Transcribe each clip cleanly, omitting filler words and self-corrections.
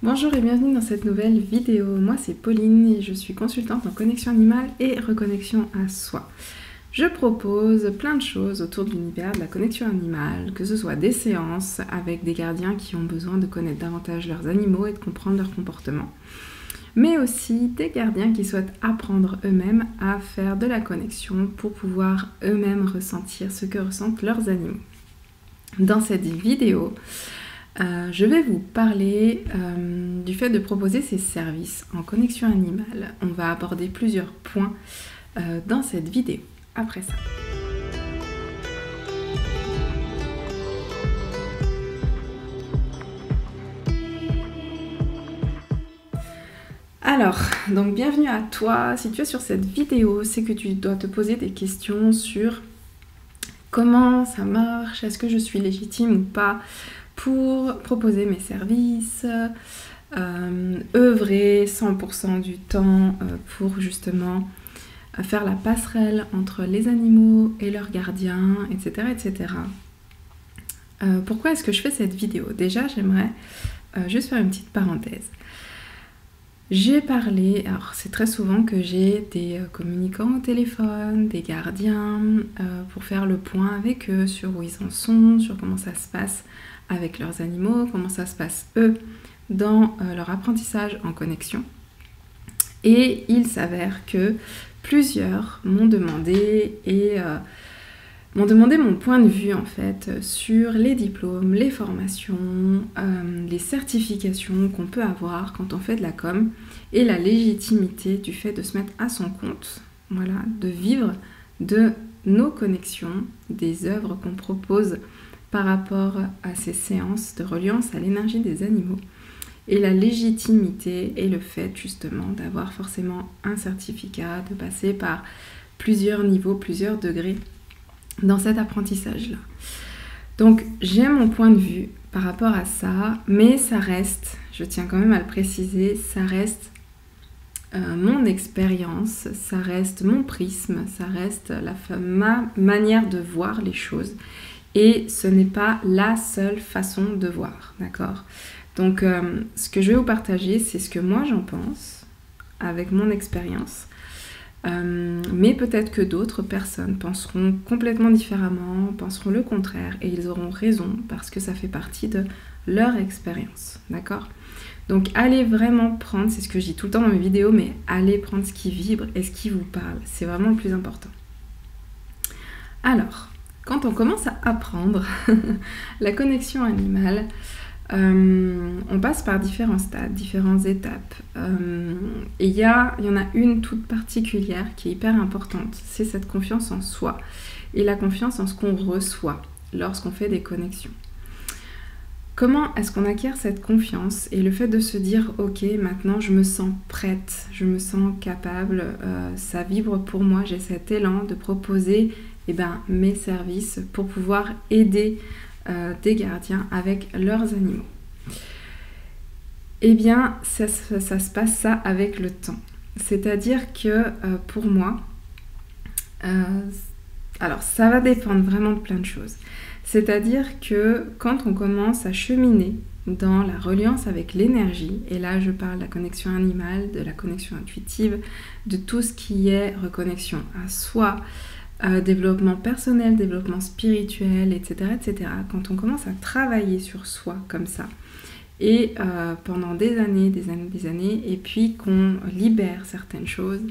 Bonjour et bienvenue dans cette nouvelle vidéo. Moi c'est Pauline et je suis consultante en connexion animale et reconnexion à soi. Je propose plein de choses autour de l'univers de la connexion animale, que ce soit des séances avec des gardiens qui ont besoin de connaître davantage leurs animaux et de comprendre leur comportement, mais aussi des gardiens qui souhaitent apprendre eux-mêmes à faire de la connexion pour pouvoir eux-mêmes ressentir ce que ressentent leurs animaux. Dans cette vidéo, je vais vous parler du fait de proposer ces services en connexion animale. On va aborder plusieurs points dans cette vidéo. Après ça. Alors, donc bienvenue à toi. Si tu es sur cette vidéo, c'est que tu dois te poser des questions sur comment ça marche, est-ce que je suis légitime ou pas pour proposer mes services, œuvrer 100% du temps pour justement faire la passerelle entre les animaux et leurs gardiens, etc. etc. Pourquoi est-ce que je fais cette vidéo? Déjà, j'aimerais juste faire une petite parenthèse. J'ai parlé, alors c'est très souvent que j'ai des communicants au téléphone, des gardiens, pour faire le point avec eux sur où ils en sont, sur comment ça se passe avec leurs animaux, comment ça se passe eux dans leur apprentissage en connexion. Et il s'avère que plusieurs m'ont demandé mon point de vue en fait sur les diplômes, les formations, les certifications qu'on peut avoir quand on fait de la com et la légitimité du fait de se mettre à son compte, voilà, de vivre de nos connexions, des œuvres qu'on propose par rapport à ces séances de reliance à l'énergie des animaux. Et la légitimité et le fait justement d'avoir forcément un certificat, de passer par plusieurs niveaux, plusieurs degrés dans cet apprentissage-là. Donc j'ai mon point de vue par rapport à ça, mais ça reste, je tiens quand même à le préciser, ça reste mon expérience, ça reste mon prisme, ça reste ma manière de voir les choses. Et ce n'est pas la seule façon de voir, d'accord ? Donc ce que je vais vous partager, c'est ce que moi j'en pense, avec mon expérience. Mais peut-être que d'autres personnes penseront complètement différemment, penseront le contraire, et ils auront raison, parce que ça fait partie de leur expérience, d'accord ? Donc allez vraiment prendre, c'est ce que je dis tout le temps dans mes vidéos, mais allez prendre ce qui vibre et ce qui vous parle, c'est vraiment le plus important. Alors, quand on commence à apprendre la connexion animale, on passe par différents stades, différentes étapes. Et il y en a une toute particulière qui est hyper importante, c'est cette confiance en soi et la confiance en ce qu'on reçoit lorsqu'on fait des connexions. Comment est-ce qu'on acquiert cette confiance et le fait de se dire « Ok, maintenant je me sens prête, je me sens capable, ça vibre pour moi, j'ai cet élan de proposer mes services pour pouvoir aider des gardiens avec leurs animaux. » Eh bien, ça se passe ça avec le temps. C'est-à-dire que pour moi, alors ça va dépendre vraiment de plein de choses. C'est-à-dire que quand on commence à cheminer dans la reliance avec l'énergie, et là je parle de la connexion animale, de la connexion intuitive, de tout ce qui est reconnexion à soi, développement personnel, développement spirituel, etc., etc. Quand on commence à travailler sur soi comme ça, et pendant des années, et puis qu'on libère certaines choses,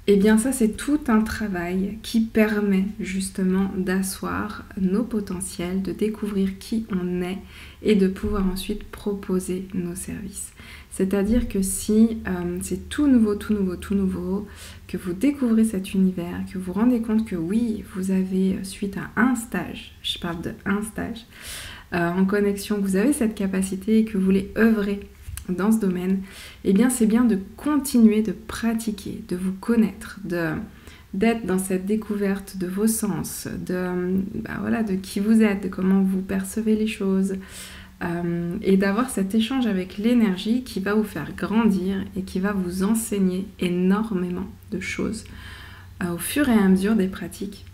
et bien ça c'est tout un travail qui permet justement d'asseoir nos potentiels, de découvrir qui on est et de pouvoir ensuite proposer nos services. C'est-à-dire que si c'est tout nouveau, que vous découvrez cet univers, que vous vous rendez compte que oui, vous avez, suite à un stage, je parle de un stage, en connexion, que vous avez cette capacité et que vous voulez œuvrer dans ce domaine, eh bien c'est bien de continuer de pratiquer, de vous connaître, d'être dans cette découverte de vos sens, de qui vous êtes, de comment vous percevez les choses, et d'avoir cet échange avec l'énergie qui va vous faire grandir et qui va vous enseigner énormément de choses au fur et à mesure des pratiques.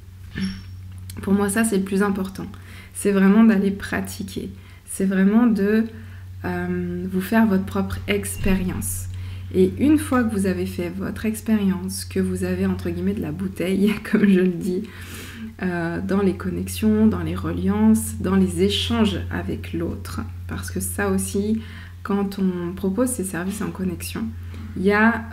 Pour moi, ça, c'est le plus important. C'est vraiment d'aller pratiquer. C'est vraiment de vous faire votre propre expérience. Et une fois que vous avez fait votre expérience, que vous avez entre guillemets de la bouteille, comme je le dis, dans les connexions, dans les reliances, dans les échanges avec l'autre, parce que ça aussi, quand on propose ces services en connexion, il y a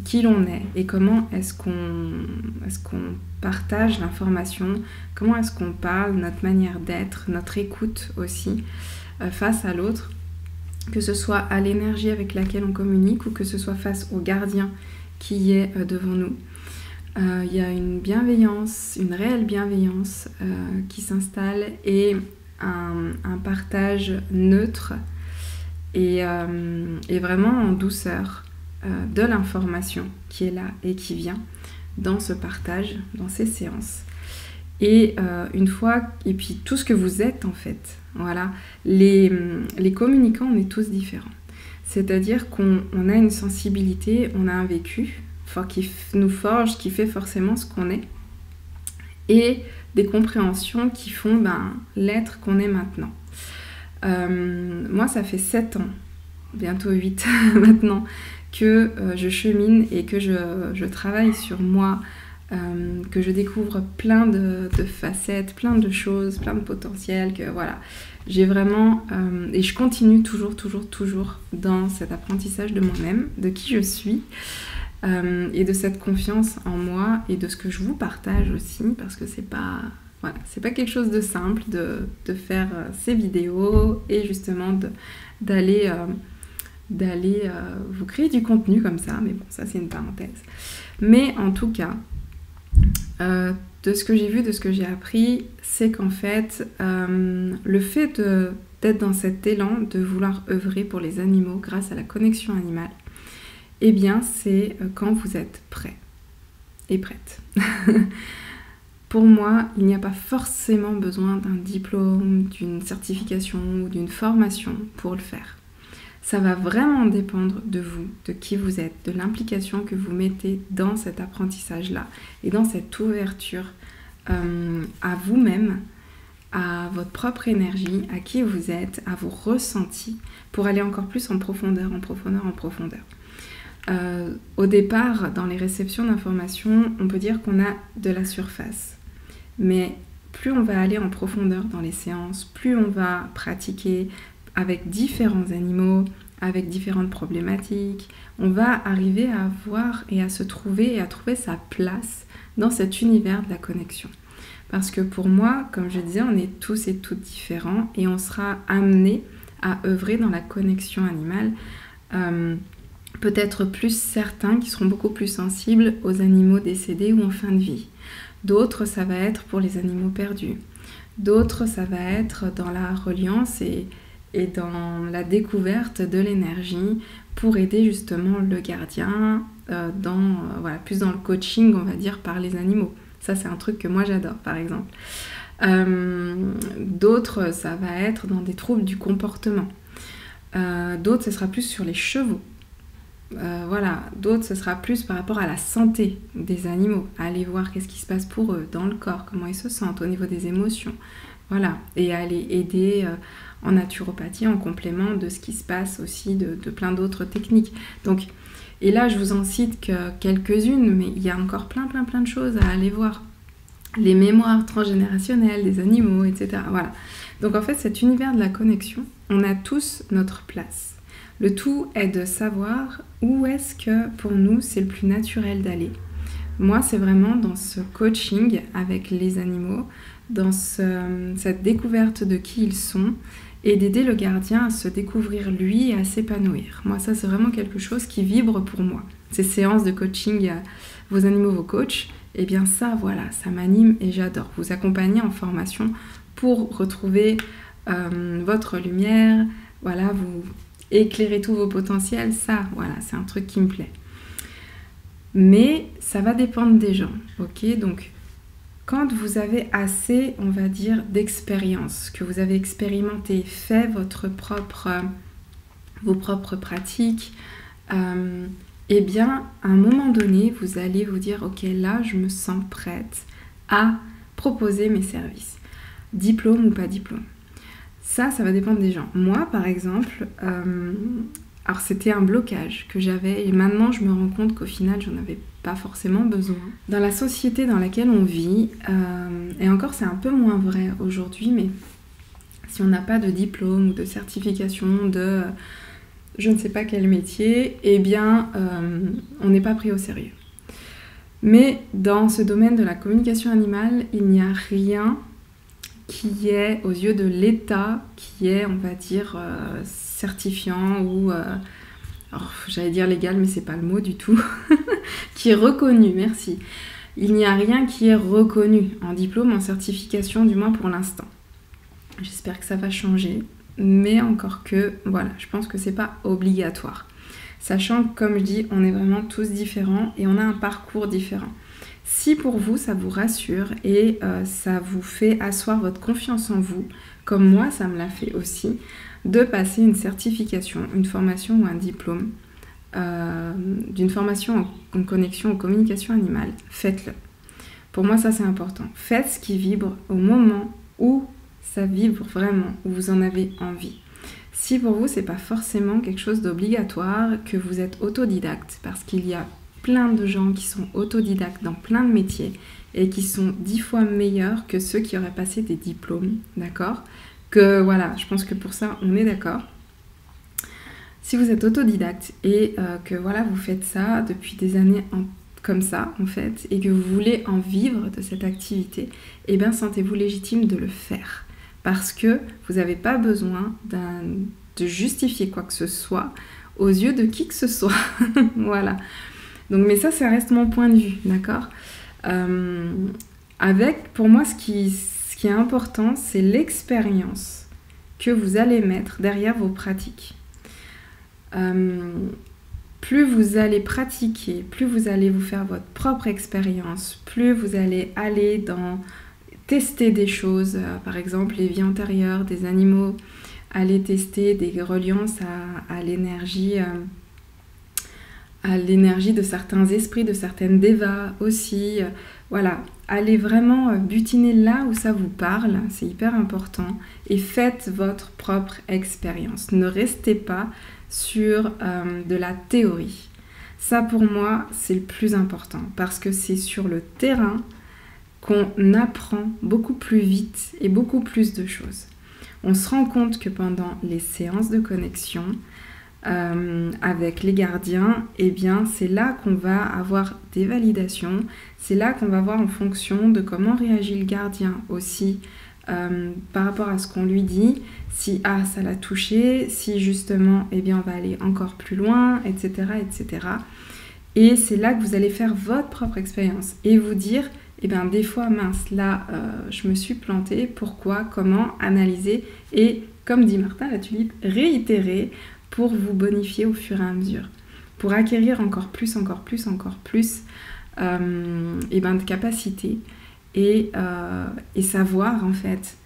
qui l'on est et comment est-ce qu'on partage l'information, comment est-ce qu'on parle, notre manière d'être, notre écoute aussi face à l'autre, que ce soit à l'énergie avec laquelle on communique ou que ce soit face au gardien qui est devant nous. Il y a une bienveillance, une réelle bienveillance qui s'installe et un partage neutre et vraiment en douceur de l'information qui est là et qui vient dans ce partage, dans ces séances. Et une fois, et puis tout ce que vous êtes en fait, voilà, les communicants, on est tous différents. C'est-à-dire qu'on a une sensibilité, on a un vécu qui nous forge, qui fait forcément ce qu'on est, et des compréhensions qui font l'être qu'on est maintenant. Moi, ça fait 7 ans, bientôt 8 maintenant, que je chemine et que je travaille sur moi, que je découvre plein de facettes, plein de choses, plein de potentiels, que voilà. J'ai vraiment... et je continue toujours dans cet apprentissage de moi-même, de qui je suis, et de cette confiance en moi et de ce que je vous partage aussi, parce que c'est pas quelque chose de simple de faire ces vidéos et justement d'aller vous créer du contenu comme ça, mais bon, ça c'est une parenthèse. Mais en tout cas, de ce que j'ai vu, de ce que j'ai appris, c'est qu'en fait, le fait d'être dans cet élan de vouloir œuvrer pour les animaux grâce à la connexion animale, eh bien, c'est quand vous êtes prêt et prête. Pour moi, il n'y a pas forcément besoin d'un diplôme, d'une certification ou d'une formation pour le faire. Ça va vraiment dépendre de vous, de qui vous êtes, de l'implication que vous mettez dans cet apprentissage-là et dans cette ouverture à vous-même, à votre propre énergie, à qui vous êtes, à vos ressentis, pour aller encore plus en profondeur. Au départ, dans les réceptions d'informations, on peut dire qu'on a de la surface. Mais plus on va aller en profondeur dans les séances, plus on va pratiquer avec différents animaux, avec différentes problématiques, on va arriver à voir et à se trouver et à trouver sa place dans cet univers de la connexion. Parce que pour moi, comme je disais, on est tous et toutes différents et on sera amenés à œuvrer dans la connexion animale. Peut-être plus certains qui seront beaucoup plus sensibles aux animaux décédés ou en fin de vie. D'autres, ça va être pour les animaux perdus. D'autres, ça va être dans la reliance et dans la découverte de l'énergie pour aider justement le gardien plus dans le coaching, on va dire, par les animaux. Ça, c'est un truc que moi j'adore, par exemple. D'autres, ça va être dans des troubles du comportement. D'autres, ce sera plus sur les chevaux. D'autres, ce sera plus par rapport à la santé des animaux, à aller voir qu'est-ce qui se passe pour eux dans le corps, comment ils se sentent au niveau des émotions, et à les aider en naturopathie en complément de ce qui se passe aussi de plein d'autres techniques. Donc, et là, je vous en cite que quelques-unes, mais il y a encore plein de choses à aller voir. Les mémoires transgénérationnelles des animaux, etc. Voilà. Donc en fait, cet univers de la connexion, on a tous notre place. Le tout est de savoir où est-ce que pour nous c'est le plus naturel d'aller. Moi, c'est vraiment dans ce coaching avec les animaux, dans cette découverte de qui ils sont et d'aider le gardien à se découvrir lui et à s'épanouir. Moi, ça, c'est vraiment quelque chose qui vibre pour moi. Ces séances de coaching, vos animaux, vos coachs, eh bien ça, ça m'anime et j'adore. Vous accompagner en formation pour retrouver votre lumière, vous éclairer tous vos potentiels, ça, c'est un truc qui me plaît. Mais ça va dépendre des gens, ok ? Donc, quand vous avez assez, on va dire, d'expérience, que vous avez expérimenté, fait vos propres pratiques, eh bien, à un moment donné, vous allez vous dire, ok, là, je me sens prête à proposer mes services. Diplôme ou pas diplôme. Ça va dépendre des gens. Moi, par exemple, alors c'était un blocage que j'avais et maintenant je me rends compte qu'au final, j'en avais pas forcément besoin. Dans la société dans laquelle on vit, et encore c'est un peu moins vrai aujourd'hui, mais si on n'a pas de diplôme ou de certification de je ne sais pas quel métier, eh bien on n'est pas pris au sérieux. Mais dans ce domaine de la communication animale, il n'y a rien qui est, aux yeux de l'État, qui est, on va dire, certifiant ou, alors, j'allais dire légal, mais c'est pas le mot du tout, qui est reconnu, merci. Il n'y a rien qui est reconnu en diplôme, en certification, du moins pour l'instant. J'espère que ça va changer, mais encore que, voilà, je pense que c'est pas obligatoire. Sachant que, comme je dis, on est vraiment tous différents et on a un parcours différent. Si pour vous, ça vous rassure et ça vous fait asseoir votre confiance en vous, comme moi, ça me l'a fait aussi, de passer une certification, une formation ou un diplôme d'une formation en connexion aux communications animales, faites-le. Pour moi, ça, c'est important. Faites ce qui vibre au moment où ça vibre vraiment, où vous en avez envie. Si pour vous, c'est pas forcément quelque chose d'obligatoire, que vous êtes autodidacte, parce qu'il y a plein de gens qui sont autodidactes dans plein de métiers et qui sont 10 fois meilleurs que ceux qui auraient passé des diplômes, d'accord ? Que voilà, je pense que pour ça, on est d'accord. Si vous êtes autodidacte et que voilà, vous faites ça depuis des années comme ça, en fait, et que vous voulez en vivre de cette activité, eh bien, sentez-vous légitime de le faire. Parce que vous n'avez pas besoin de justifier quoi que ce soit aux yeux de qui que ce soit. Voilà. Donc, mais ça reste mon point de vue, d'accord ? Pour moi, ce qui est important, c'est l'expérience que vous allez mettre derrière vos pratiques. Plus vous allez pratiquer, plus vous allez vous faire votre propre expérience, plus vous allez aller dans tester des choses, par exemple les vies antérieures des animaux, aller tester des reliances à l'énergie de certains esprits, de certaines dévas aussi. Voilà, allez vraiment butiner là où ça vous parle, c'est hyper important, et faites votre propre expérience. Ne restez pas sur de la théorie. Ça, pour moi, c'est le plus important, parce que c'est sur le terrain qu'on apprend beaucoup plus vite et beaucoup plus de choses. On se rend compte que pendant les séances de connexion, avec les gardiens, eh bien c'est là qu'on va avoir des validations, c'est là qu'on va voir en fonction de comment réagit le gardien aussi par rapport à ce qu'on lui dit, si ça l'a touché, si justement eh bien on va aller encore plus loin, etc. etc. Et c'est là que vous allez faire votre propre expérience et vous dire eh bien des fois mince là je me suis plantée, pourquoi, comment, analyser et comme dit Martin la tulipe, réitérer pour vous bonifier au fur et à mesure, pour acquérir encore plus de capacités et savoir en fait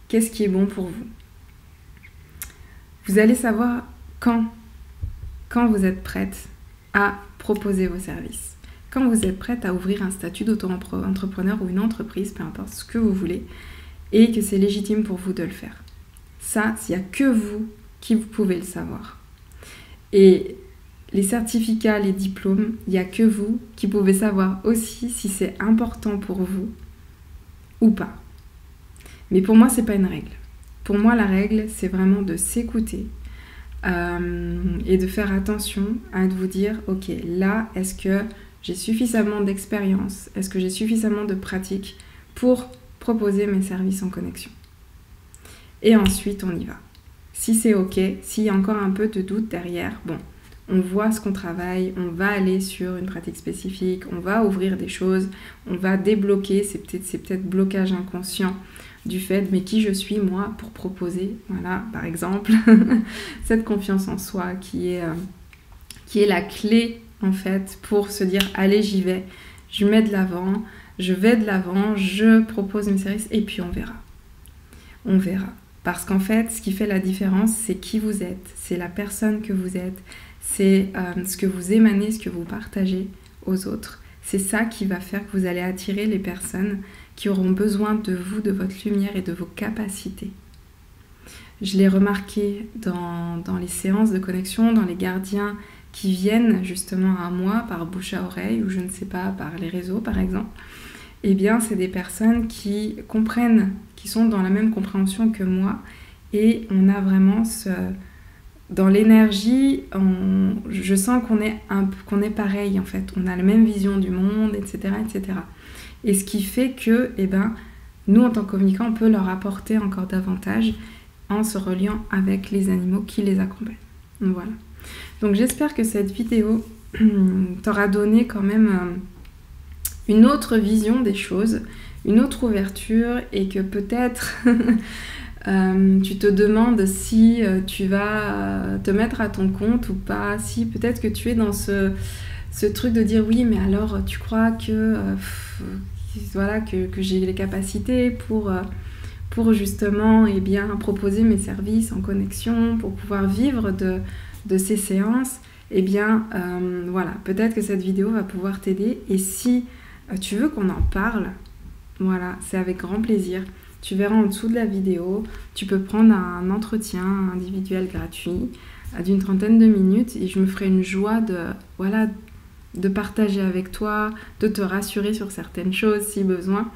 qu'est-ce qui est bon pour vous. Vous allez savoir quand vous êtes prête à proposer vos services, quand vous êtes prête à ouvrir un statut d'auto-entrepreneur ou une entreprise, peu importe ce que vous voulez, et que c'est légitime pour vous de le faire. Ça, il n'y a que vous qui vous pouvez le savoir. Et les certificats, les diplômes, il n'y a que vous qui pouvez savoir aussi si c'est important pour vous ou pas. Mais pour moi, c'est pas une règle. Pour moi, la règle, c'est vraiment de s'écouter et de faire attention à vous dire, ok, là, est-ce que j'ai suffisamment d'expérience, est-ce que j'ai suffisamment de pratique pour proposer mes services en connexion. Et ensuite, on y va. Si c'est ok, s'il y a encore un peu de doute derrière, bon, on voit ce qu'on travaille, on va aller sur une pratique spécifique, on va ouvrir des choses, on va débloquer ces peut-être blocage inconscient du fait, mais qui je suis moi pour proposer, voilà, par exemple, cette confiance en soi qui est la clé en fait pour se dire, allez j'y vais, je mets de l'avant, je vais de l'avant, je propose mes services et puis on verra. On verra. Parce qu'en fait, ce qui fait la différence, c'est qui vous êtes, c'est la personne que vous êtes, c'est ce que vous émanez, ce que vous partagez aux autres. C'est ça qui va faire que vous allez attirer les personnes qui auront besoin de vous, de votre lumière et de vos capacités. Je l'ai remarqué dans les séances de connexion, dans les gardiens qui viennent justement à moi par bouche à oreille ou je ne sais pas, par les réseaux par exemple. Eh bien, c'est des personnes qui comprennent, qui sont dans la même compréhension que moi et on a vraiment dans l'énergie, je sens qu'on est pareil en fait, on a la même vision du monde, etc., etc. Et ce qui fait que, nous en tant que communicants, on peut leur apporter encore davantage en se reliant avec les animaux qui les accompagnent. Voilà. Donc j'espère que cette vidéo t'aura donné quand même une autre vision des choses, une autre ouverture et que peut-être tu te demandes si tu vas te mettre à ton compte ou pas, si peut-être que tu es dans ce truc de dire oui mais alors tu crois que j'ai les capacités pour justement proposer mes services en connexion, pour pouvoir vivre de ces séances, peut-être que cette vidéo va pouvoir t'aider et si tu veux qu'on en parle, voilà, c'est avec grand plaisir. Tu verras en dessous de la vidéo, tu peux prendre un entretien individuel gratuit d'une 30aine de minutes et je me ferai une joie de partager avec toi, de te rassurer sur certaines choses si besoin,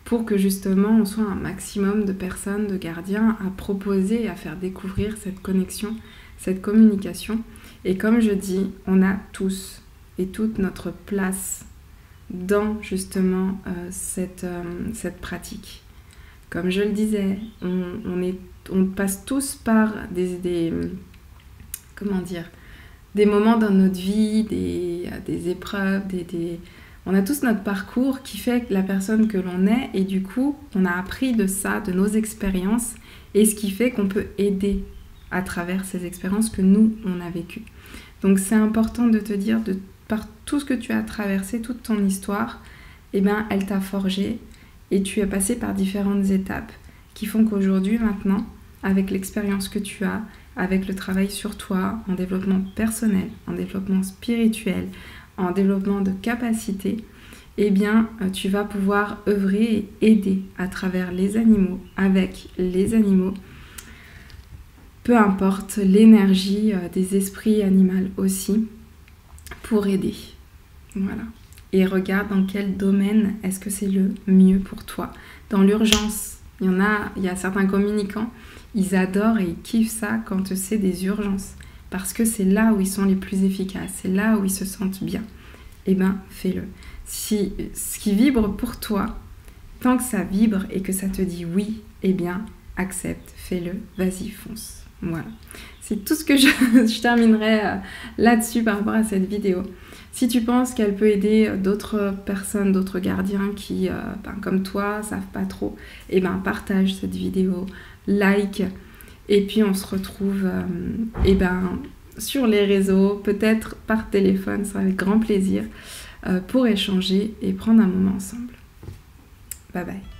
pour que justement on soit un maximum de personnes, de gardiens à proposer et à faire découvrir cette connexion, cette communication. Et comme je dis, on a tous et toute notre place dans justement cette pratique. Comme je le disais, on passe tous par des moments dans notre vie, des épreuves, on a tous notre parcours qui fait la personne que l'on est et du coup, on a appris de ça, de nos expériences et ce qui fait qu'on peut aider à travers ces expériences que nous, on a vécues. Donc c'est important de te dire, par tout ce que tu as traversé, toute ton histoire, elle t'a forgé et tu es passé par différentes étapes qui font qu'aujourd'hui, maintenant, avec l'expérience que tu as, avec le travail sur toi, en développement personnel, en développement spirituel, en développement de capacités, tu vas pouvoir œuvrer et aider à travers les animaux, avec les animaux, peu importe l'énergie des esprits animaux aussi, pour aider. Voilà. Et regarde dans quel domaine est-ce que c'est le mieux pour toi. Dans l'urgence, il y a certains communicants, ils adorent et ils kiffent ça quand c'est des urgences. Parce que c'est là où ils sont les plus efficaces, c'est là où ils se sentent bien. Fais-le. Si ce qui vibre pour toi, tant que ça vibre et que ça te dit oui, accepte, fais-le, vas-y, fonce. Voilà. C'est tout ce que je terminerai là-dessus par rapport à cette vidéo. Si tu penses qu'elle peut aider d'autres personnes, d'autres gardiens qui, comme toi, savent pas trop, partage cette vidéo, like, et puis on se retrouve sur les réseaux, peut-être par téléphone, ça sera avec grand plaisir, pour échanger et prendre un moment ensemble. Bye bye.